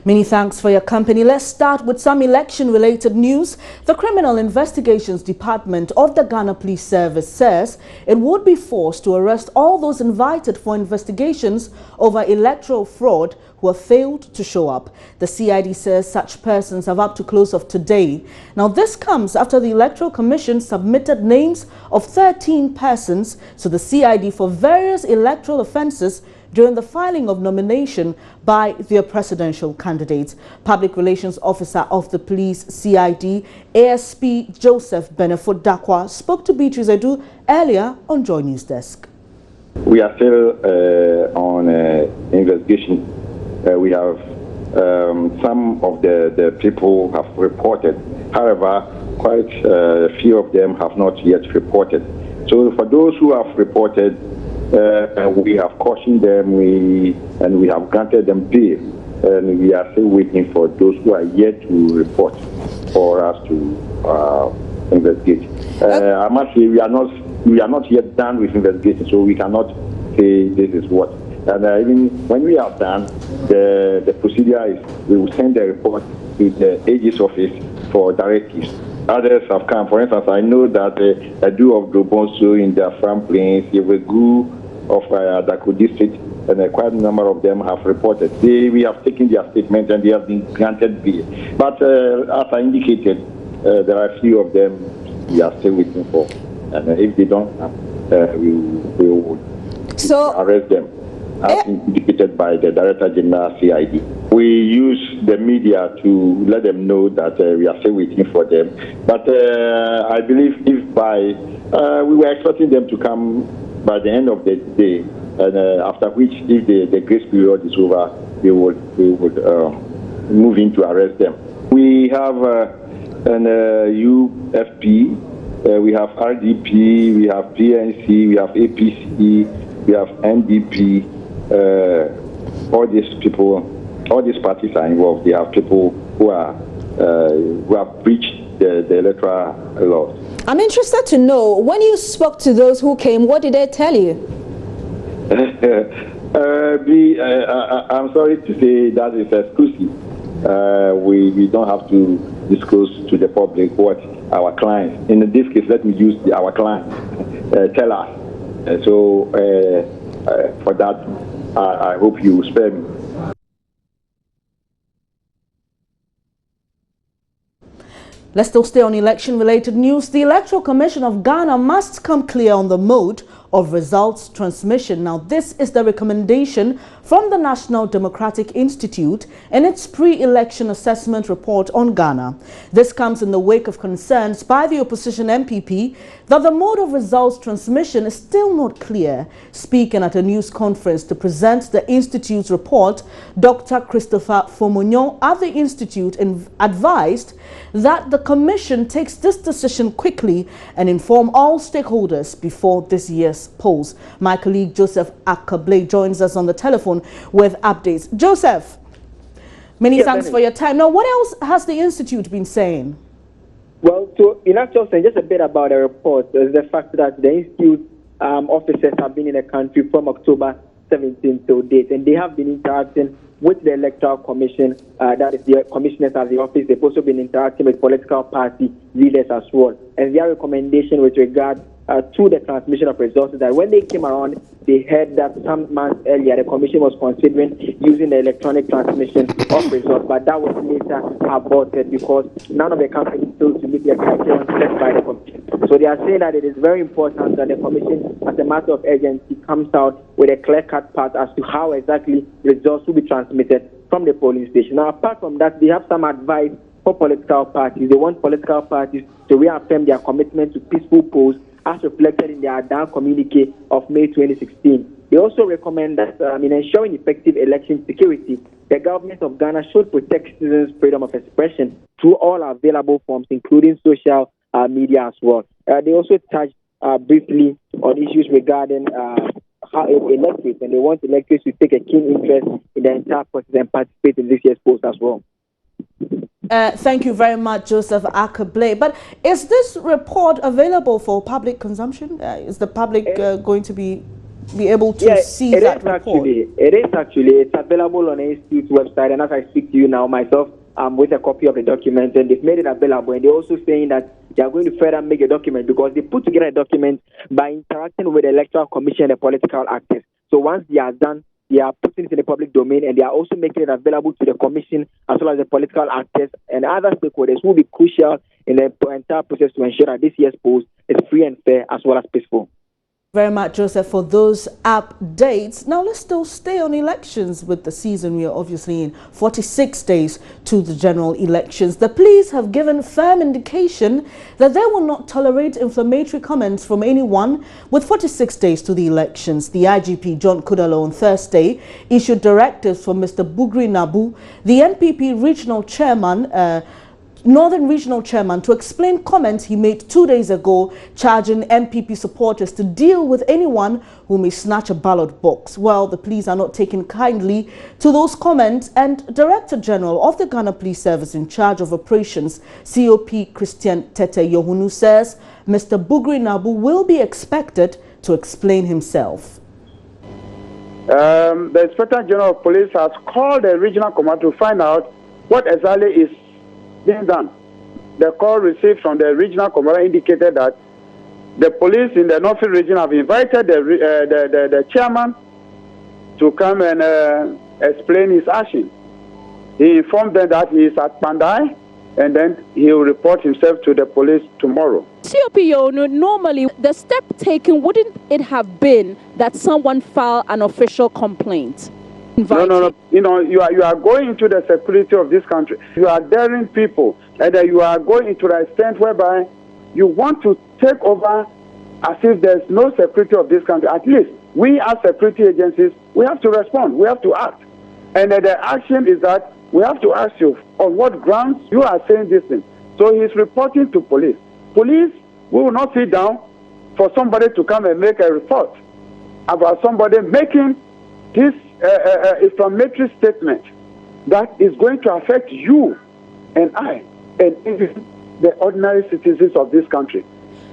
Many thanks for your company. Let's start with some election-related news. The Criminal Investigations Department of the Ghana Police Service says it would be forced to arrest all those invited for investigations over electoral fraud who have failed to show up. The CID says such persons have up to close of today. Now, this comes after the Electoral Commission submitted names of 13 persons to the CID for various electoral offences during the filing of nomination by their presidential candidates. Public Relations Officer of the Police CID, ASP Joseph Benefut Dakwa, spoke to Beatrice Edu earlier on Joy News Desk. We are still on investigation. We have some of the people have reported. However, quite a few of them have not yet reported. So for those who have reported, we have cautioned them, and we have granted them bail, and we are still waiting for those who are yet to report for us to investigate. I must say we are not yet done with investigation, so we cannot say this is what. And even when we are done, the procedure is we will send the report to the AG's office for directives. Others have come. For instance, I know that Edu of Dobonso in the Afram Plains, Yevegu of Dako District, and quite a number of them have reported. We have taken their statement and they have been granted bail. But as I indicated, there are a few of them we are still waiting for. And if they don't come, we will arrest them, as indicated by the Director General CID. We use the media to let them know that we are still waiting for them. But I believe if we were expecting them to come by the end of the day, and after which, if the grace period is over, we would move in to arrest them. We have an UFP, we have RDP, we have PNC, we have APC, we have NDP. All these people, all these parties are involved. They have people who have breached the electoral laws. I'm interested to know, when you spoke to those who came, what did they tell you? I'm sorry to say that is exclusive. We don't have to disclose to the public what our clients, in this case, let me use our clients, tell us. So for that, I hope you spare me. Let's still stay on election-related news. The Electoral Commission of Ghana must come clear on the mode of results transmission. Now, this is the recommendation from the National Democratic Institute in its pre-election assessment report on Ghana. This comes in the wake of concerns by the opposition NPP that the mode of results transmission is still not clear. Speaking at a news conference to present the Institute's report, Dr. Christopher Fomonyon at the Institute advised that the Commission takes this decision quickly and inform all stakeholders before this year's polls. My colleague Joseph Akablay joins us on the telephone with updates. Joseph, many thanks for your time. Now, what else has the Institute been saying? Well, so in actual sense, just a bit about the report is the fact that the Institute officers have been in the country from October 17th to date, and they have been interacting with the Electoral Commission, that is the commissioners at the office. They've also been interacting with political party leaders as well. And their recommendation with regard to the transmission of results is that when they came around, they heard that some months earlier the Commission was considering using the electronic transmission of results, but that was later aborted because none of the companies failed to meet the criteria set by the Commission. So they are saying that it is very important that the Commission, as a matter of urgency, comes out with a clear-cut path as to how exactly results will be transmitted from the polling station. Now, apart from that, they have some advice for political parties. They want political parties to reaffirm their commitment to peaceful polls as reflected in their Adan communique of May 2016. They also recommend that in ensuring effective election security, the government of Ghana should protect citizens' freedom of expression through all available forms, including social media as well. They also touched briefly on issues regarding how electors, and they want electors to take a keen interest in the entire process and participate in this year's polls as well. Thank you very much, Joseph Akablay. But is this report available for public consumption? Is the public going to be be able to see that report? It is actually. It's available on the Institute's website, and as I speak to you now, myself, I'm with a copy of the document, and they've made it available. And they're also saying that they are going to further make a document because they put together a document by interacting with the Electoral Commission and the political actors. So once they are done, they are putting it in the public domain, and they are also making it available to the Commission as well as the political actors and other stakeholders who will be crucial in the entire process to ensure that this year's polls is free and fair as well as peaceful. Very much, Joseph, for those updates. Now let's still stay on elections with the season. We are obviously in 46 days to the general elections. The police have given firm indication that they will not tolerate inflammatory comments from anyone with 46 days to the elections. The IGP, John Kudalo, on Thursday issued directives for Mr. Bugri Nabu, the NPP Regional Chairman, Northern Regional Chairman, to explain comments he made 2 days ago charging NPP supporters to deal with anyone who may snatch a ballot box. Well, the police are not taking kindly to those comments, and Director General of the Ghana Police Service in charge of operations, COP Christian Tete Yohunu, says Mr. Bugri Nabu will be expected to explain himself. The Inspector General of Police has called the regional command to find out what exactly is being done. The call received from the regional commander indicated that the police in the Northern Region have invited the chairman to come and explain his action. He informed them that he is at Pandai, and then he will report himself to the police tomorrow. COPO, normally the step taken, wouldn't it have been that someone filed an official complaint? No. You know, you are going into the security of this country. You are daring people, and you are going into the extent whereby you want to take over as if there's no security of this country. At least we as security agencies, we have to respond. We have to act. And the action is that we have to ask you on what grounds you are saying this thing. So he's reporting to police. Police, we will not sit down for somebody to come and make a report about somebody making this inflammatory statement that is going to affect you and I and even the ordinary citizens of this country.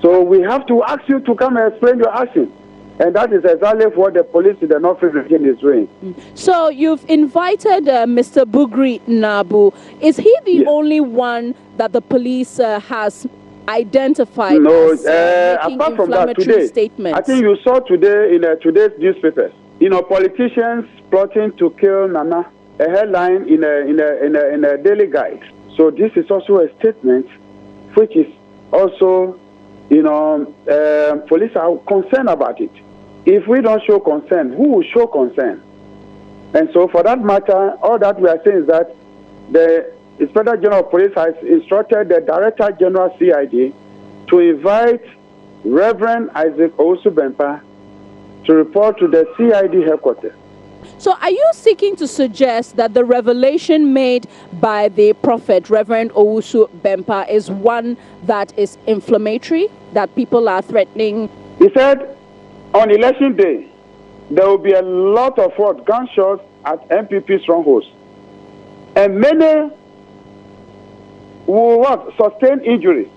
So we have to ask you to come and explain your action. And that is exactly what the police in the Northern Region is doing. So you've invited Mr. Bugri Nabu. Is he the only one that the police has identified as making apart from that, today, statements? I think you saw today in today's newspapers, politicians plotting to kill Nana, a headline in a daily guide. So this is also a statement which is also, police are concerned about it. If we don't show concern, who will show concern? And so for that matter, all that we are saying is that the Inspector General of Police has instructed the Director General CID to invite Reverend Isaac Owusu-Bempah to report to the CID headquarters. So are you seeking to suggest that the revelation made by the prophet, Reverend Owusu-Bempah, is one that is inflammatory, that people are threatening? He said on election day, there will be a lot of gunshots at NPP strongholds. And many will sustain injuries.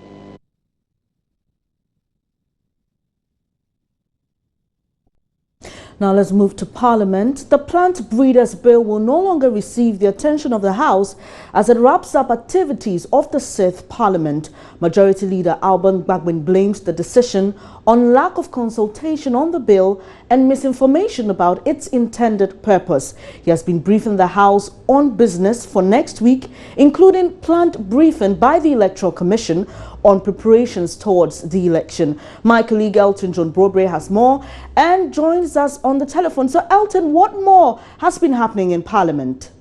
Now let's move to Parliament. The Plant Breeders Bill will no longer receive the attention of the House as it wraps up activities of the 6th Parliament. Majority Leader Alban Gbagban blames the decision on lack of consultation on the bill and misinformation about its intended purpose. He has been briefing the House on business for next week, including planned briefing by the Electoral Commission on preparations towards the election. My colleague Elton John Broadway has more and joins us on the telephone. So Elton, what more has been happening in Parliament?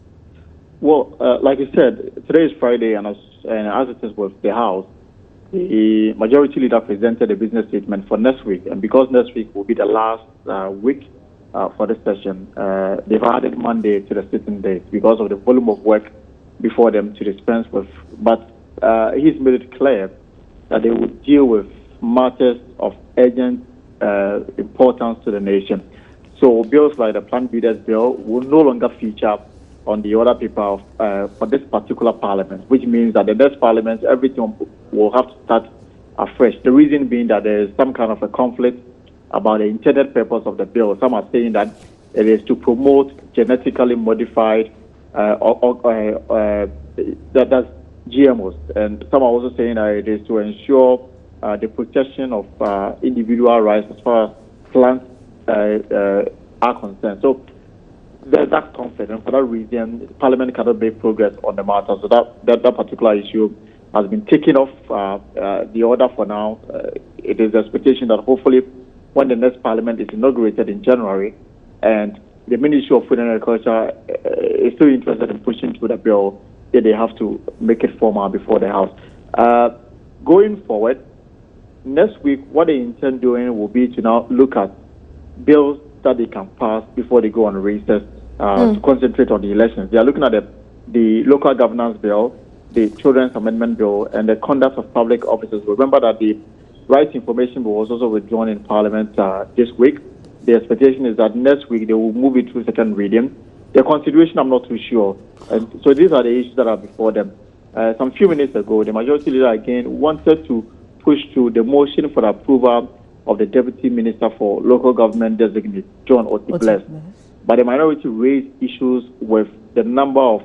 Well, like you said, today is Friday, and as it is with the House, the Majority Leader presented a business statement for next week. And because next week will be the last week for this session, they've added Monday to the sitting date because of the volume of work before them to dispense with. But he's made it clear that they would deal with matters of urgent importance to the nation. So bills like the Plant Breeders Bill will no longer feature on the order paper for this particular Parliament, which means that the next Parliament, everything will have to start afresh. The reason being that there is some kind of a conflict about the intended purpose of the bill. Some are saying that it is to promote genetically modified that's GMOs, and some are also saying that it is to ensure the protection of individual rights as far as plants are concerned. So there's that conflict, and for that reason, Parliament cannot make progress on the matter. So that particular issue has been taken off the order for now. It is the expectation that hopefully when the next Parliament is inaugurated in January, and the Ministry of Food and Agriculture is still interested in pushing through the bill, they have to make it formal before the House. Going forward, next week, what they intend doing will be to now look at bills that they can pass before they go on recess to concentrate on the elections. They are looking at the local governance bill, the Children's Amendment Bill, and the conduct of public officers. Remember that the Rights Information Bill was also withdrawn in Parliament this week. The expectation is that next week they will move it through second reading. The consideration, I'm not too sure. And so these are the issues that are before them. Some few minutes ago, the majority leader again wanted to push through the motion for the approval of the Deputy Minister for Local Government Designate, John Otibless. But the minority raised issues with the number of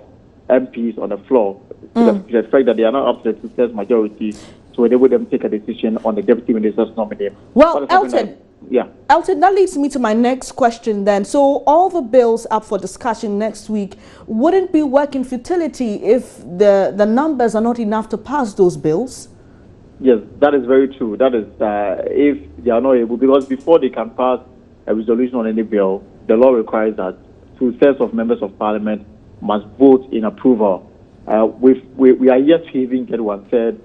MPs on the floor, to the fact that they are not up to the two-thirds majority, so they would take a decision on the Deputy Minister's nominee. Well, Elton, yeah. Elton, that leads me to my next question then. So all the bills up for discussion next week wouldn't be working futility if the numbers are not enough to pass those bills? Yes, that is very true. That is if they are not able, because before they can pass a resolution on any bill, the law requires that two-thirds of members of Parliament must vote in approval. We are yet to even get one-third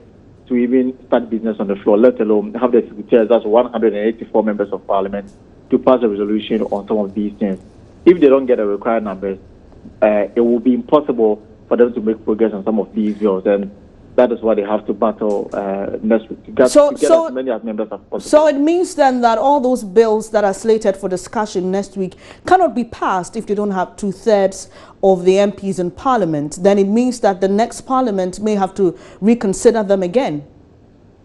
to even start business on the floor, let alone have the two-thirds, that's 184 members of Parliament, to pass a resolution on some of these things. If they don't get the required numbers, it will be impossible for them to make progress on some of these bills, and that is why they have to battle next week to get as many as members as possible. So it means then that all those bills that are slated for discussion next week cannot be passed if they don't have two-thirds of the MPs in Parliament. Then it means that the next Parliament may have to reconsider them again.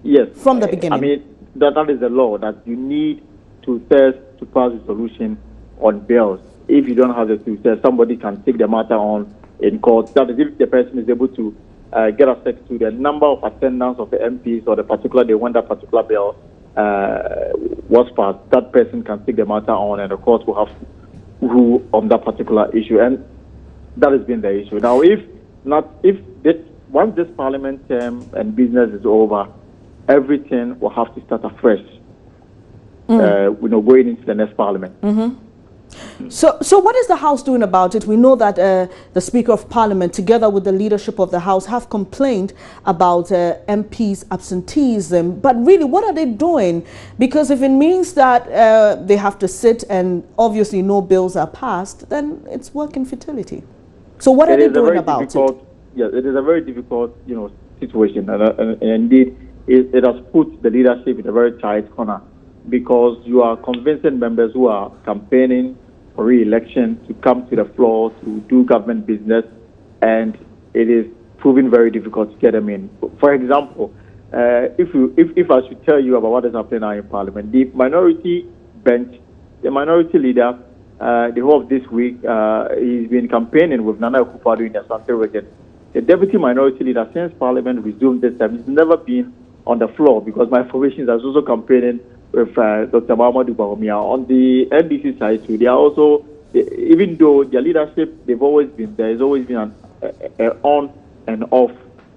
Yes. From the beginning. I mean, that is the law, that you need two-thirds to pass a solution on bills. If you don't have the two-thirds, somebody can take the matter on in court. That is if the person is able to get access to the number of attendance of the MPs or the particular day when that particular bill was passed, that person can take the matter on, and the court will have to rule on that particular issue. And that has been the issue. Now, once this Parliament term and business is over, everything will have to start afresh. Going into the next Parliament. So what is the House doing about it? We know that the Speaker of Parliament, together with the leadership of the House, have complained about MPs' absenteeism. But really, what are they doing? Because if it means that they have to sit and obviously no bills are passed, then it's working futility. So what are they doing about it? Yes, it is a very difficult, situation, and indeed, it has put the leadership in a very tight corner, because you are convincing members who are campaigning for re-election to come to the floor to do government business, and it is proving very difficult to get them in. For example, if I should tell you about what is happening now in Parliament, the minority bench, the minority leader, the whole of this week, he's been campaigning with Nana Akufo-Addo in the Asante region. The deputy minority leader, since Parliament resumed this time, he's never been on the floor, because my information is also campaigning with Dr. Mahamudu Bawumia. On the NDC side too, they are also, even though their leadership, they've always been there, it's always been an on and off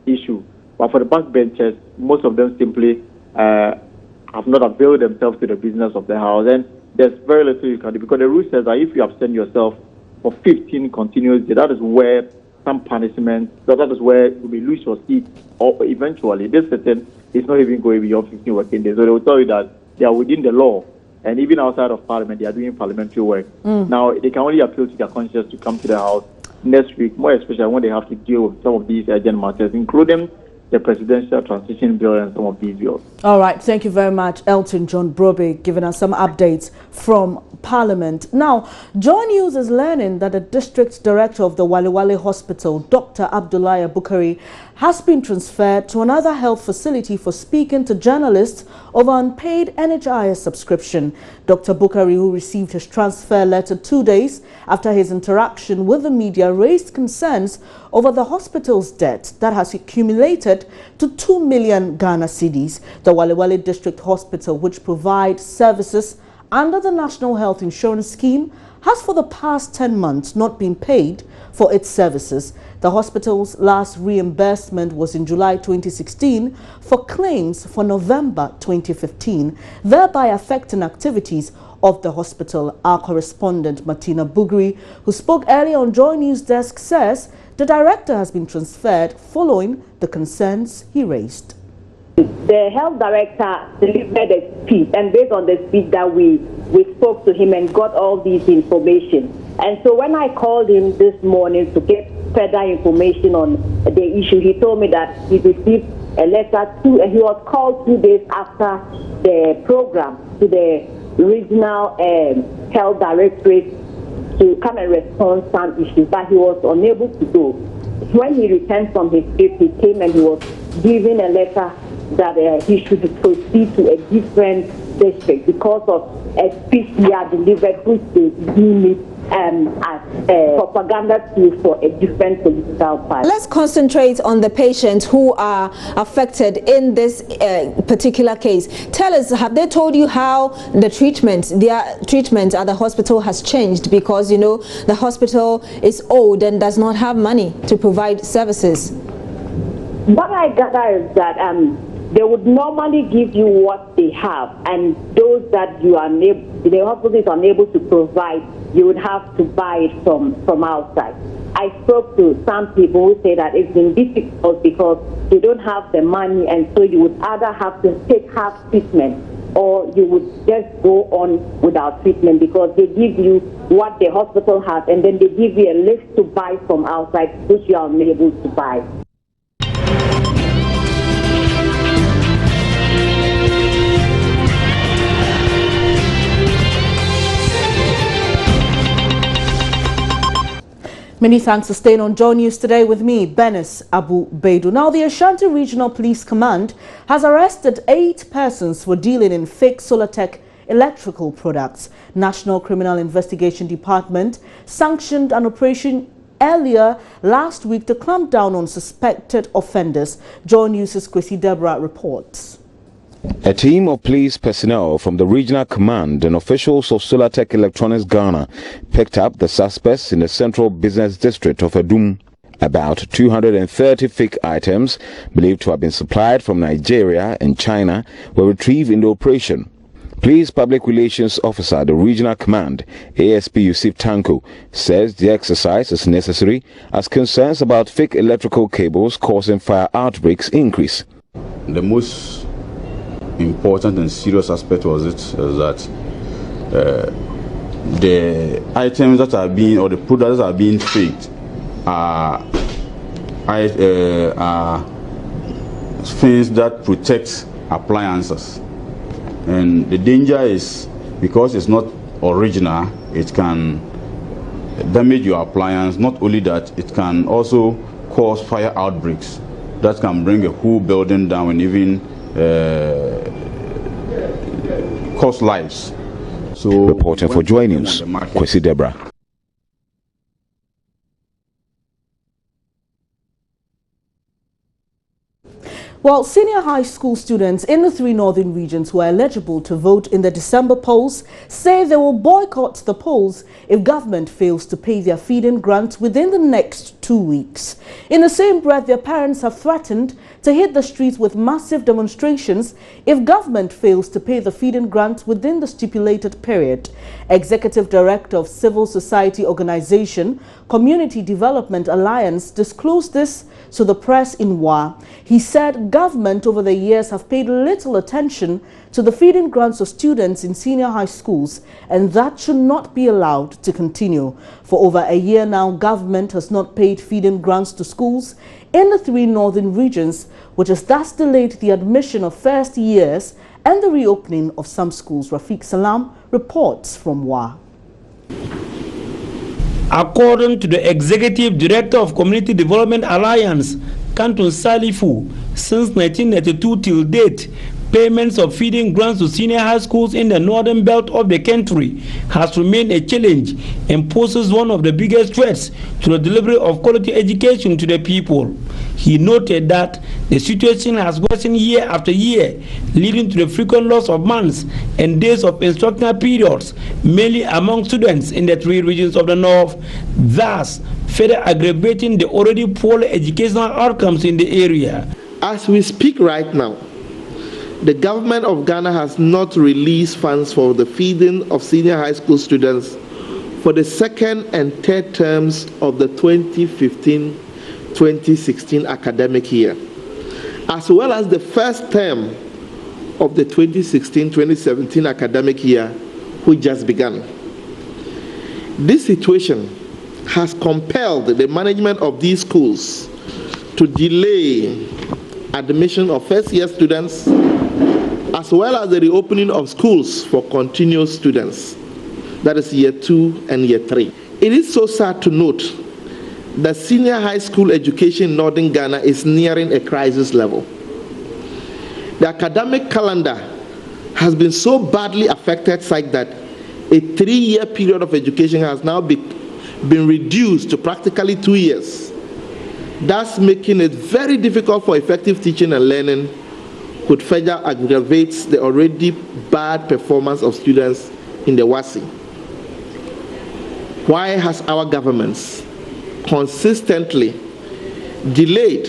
issue. But for the backbenchers, most of them simply have not availed themselves to the business of the House. And there's very little you can do, because the rule says that if you absent yourself for 15 continuous days, that is where some punishment, that is where you may lose your seat, or eventually this sitting is not even going beyond 15 working days. So they will tell you that they are within the law, and even outside of Parliament, they are doing parliamentary work. Now, they can only appeal to their conscience to come to the House next week, more especially when they have to deal with some of these urgent matters, including the presidential transition bill and some of these bills. All right, thank you very much, Elton John Brobe, giving us some updates from Parliament. Now, Joy News is learning that the District Director of the Wale Hospital, Dr. Abdullahi Bukari, has been transferred to another health facility for speaking to journalists over unpaid NHIS subscription. Dr. Bukari, who received his transfer letter 2 days after his interaction with the media, raised concerns over the hospital's debt that has accumulated to 2 million Ghana cedis. The Wale District Hospital, which provides services under the National Health Insurance Scheme, has for the past 10 months not been paid for its services. The hospital's last reimbursement was in July 2016 for claims for November 2015, thereby affecting activities of the hospital. Our correspondent Martina Bugri, who spoke earlier on Joy News Desk, says the director has been transferred following the concerns he raised. The health director delivered a speech, and based on the speech that we spoke to him and got all this information. And so when I called him this morning to get further information on the issue, he told me that he received a letter he was called 2 days after the program to the regional health directorate to come and respond to some issues, but he was unable to go. When he returned from his trip, he came and he was given a letter that he should proceed to a different district because of a speech he had delivered, which they deem it as a propaganda tool for a different political party. Let's concentrate on the patients who are affected in this particular case. Tell us, have they told you how their treatment at the hospital has changed? Because, you know, the hospital is old and does not have money to provide services. What I gather is that they would normally give you what they have, and those that you are the hospital is unable to provide, you would have to buy it from outside. I spoke to some people who say that it's been difficult because they don't have the money, and so you would either have to take half treatment or you would just go on without treatment because they give you what the hospital has and then they give you a list to buy from outside, which you are unable to buy. Many thanks for staying on Joy News today with me, Benis Abu Baidu. Now, the Ashanti Regional Police Command has arrested 8 persons for dealing in fake Solartech electrical products. National Criminal Investigation Department sanctioned an operation earlier last week to clamp down on suspected offenders. Joy News' Kwesi Deborah reports. A team of police personnel from the regional command and officials of Solartech Electronics Ghana picked up the suspects in the central business district of Adum. About 230 fake items believed to have been supplied from Nigeria and China were retrieved in the operation. Police Public Relations Officer at the Regional Command, ASP Yusuf Tanko, says the exercise is necessary as concerns about fake electrical cables causing fire outbreaks increase. The most important and serious aspect was that the items that are being, or the products that are being faked are things that protect appliances. And the danger is because it's not original, it can damage your appliance. Not only that, it can also cause fire outbreaks that can bring a whole building down and even cost lives. So, reporting for Joy News, Kwesi Deborah. Well, senior high school students in the 3 northern regions who are eligible to vote in the December polls say they will boycott the polls if government fails to pay their feeding grant within the next 2 weeks. In the same breath, their parents have threatened to hit the streets with massive demonstrations if government fails to pay the feeding grant within the stipulated period. Executive Director of Civil Society Organization Community Development Alliance, disclosed this to the press in Wa. He said government over the years have paid little attention to the feeding grants of students in senior high schools, and that should not be allowed to continue. For over a year now, government has not paid feeding grants to schools in the 3 northern regions, which has thus delayed the admission of first years and the reopening of some schools. Rafiq Salam reports from Wa. According to the Executive Director of Community Development Alliance, Canton Salifu, since 1992 till date, payments of feeding grants to senior high schools in the northern belt of the country has remained a challenge and poses one of the biggest threats to the delivery of quality education to the people. He noted that the situation has worsened year after year, leading to the frequent loss of months and days of instructional periods, mainly among students in the 3 regions of the north, thus further aggravating the already poor educational outcomes in the area. As we speak right now, the government of Ghana has not released funds for the feeding of senior high school students for the 2nd and 3rd terms of the 2015-2016 academic year, as well as the 1st term of the 2016-2017 academic year, which just began. This situation has compelled the management of these schools to delay admission of first-year students, as well as the reopening of schools for continuous students, that is year 2 and year 3. It is so sad to note that senior high school education in northern Ghana is nearing a crisis level. The academic calendar has been so badly affected such that a 3-year period of education has now been reduced to practically 2 years, thus making it very difficult for effective teaching and learning, which further aggravates the already bad performance of students in the WASI. Why has our governments consistently delayed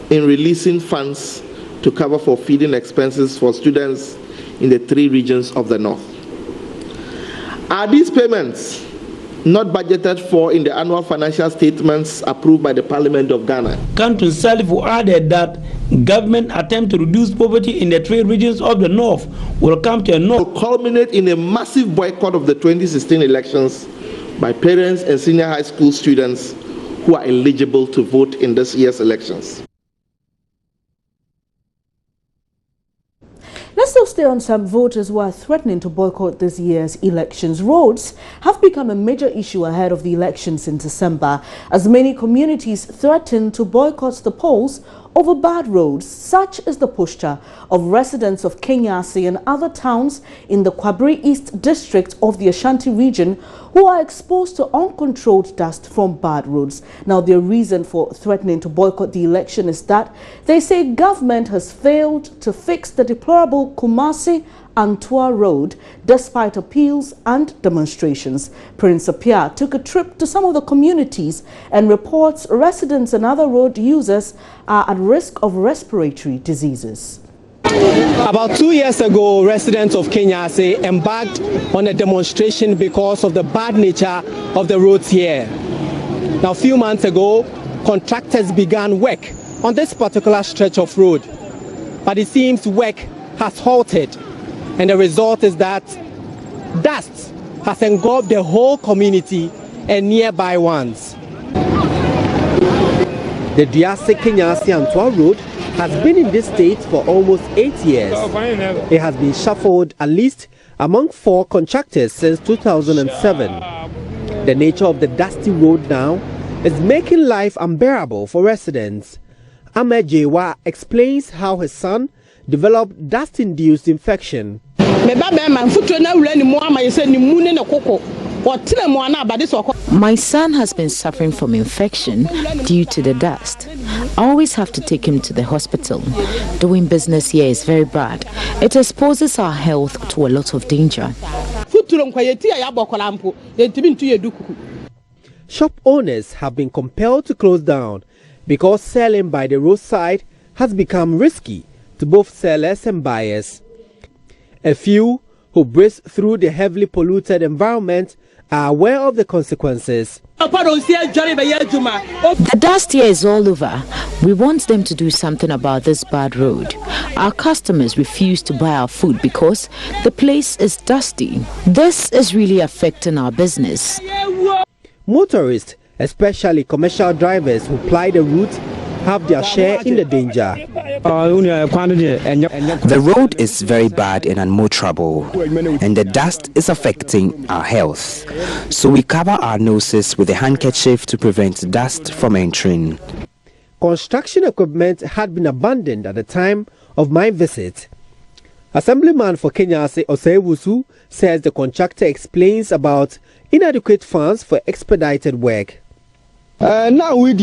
in releasing funds to cover for feeding expenses for students in the 3 regions of the north? Are these payments not budgeted for in the annual financial statements approved by the Parliament of Ghana? Canton Salifu added that government attempt to reduce poverty in the 3 regions of the north will come to a will culminate in a massive boycott of the 2016 elections by parents and senior high school students who are eligible to vote in this year's elections. Let's still stay on some voters who are threatening to boycott this year's elections. Roads have become a major issue ahead of the elections in December, as many communities threaten to boycott the polls over bad roads. Such is the posture of residents of Kenyasi and other towns in the Kwabri East district of the Ashanti region who are exposed to uncontrolled dust from bad roads. Now, their reason for threatening to boycott the election is that they say government has failed to fix the deplorable Kumasi-Antua Road despite appeals and demonstrations. Prince Apia took a trip to some of the communities and reports residents and other road users are at risk of respiratory diseases. About 2 years ago, residents of Kenyasi embarked on a demonstration because of the bad nature of the roads here. Now, a few months ago, contractors began work on this particular stretch of road, but it seems work has halted, and the result is that dust has engulfed the whole community and nearby ones. The Kenyasi-Antua Road has been in this state for almost 8 years. It has been shuffled at least among 4 contractors since 2007. The nature of the dusty road now is making life unbearable for residents. Ahmed Jewa explains how his son developed dust-induced infection. My son has been suffering from infection due to the dust. I always have to take him to the hospital. Doing business here is very bad. It exposes our health to a lot of danger. Shop owners have been compelled to close down because selling by the roadside has become risky to both sellers and buyers. A few who breeze through the heavily polluted environment are aware of the consequences. The dust here is all over. We want them to do something about this bad road. Our customers refuse to buy our food because the place is dusty. This is really affecting our business. Motorists, especially commercial drivers who ply the route, have their share in the danger. The road is very bad and unmotorable, and the dust is affecting our health. So we cover our noses with a handkerchief to prevent dust from entering. Construction equipment had been abandoned at the time of my visit. Assemblyman for Kenyase Osewusu says the contractor explains about inadequate funds for expedited work. Now we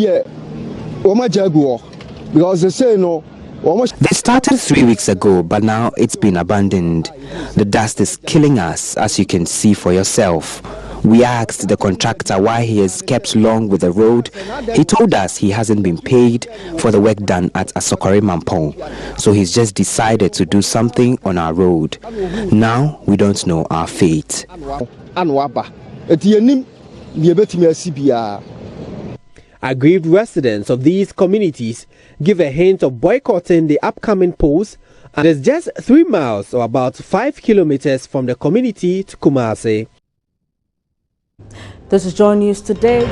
because they say no. They started 3 weeks ago, but now it's been abandoned. The dust is killing us, as you can see for yourself. We asked the contractor why he has kept long with the road. He told us he hasn't been paid for the work done at Asokore Mampong, so he's just decided to do something on our road. Now we don't know our fate. Aggrieved residents of these communities give a hint of boycotting the upcoming polls, and it's just 3 miles or about 5 kilometers from the community to Kumasi. This is Joy News Today.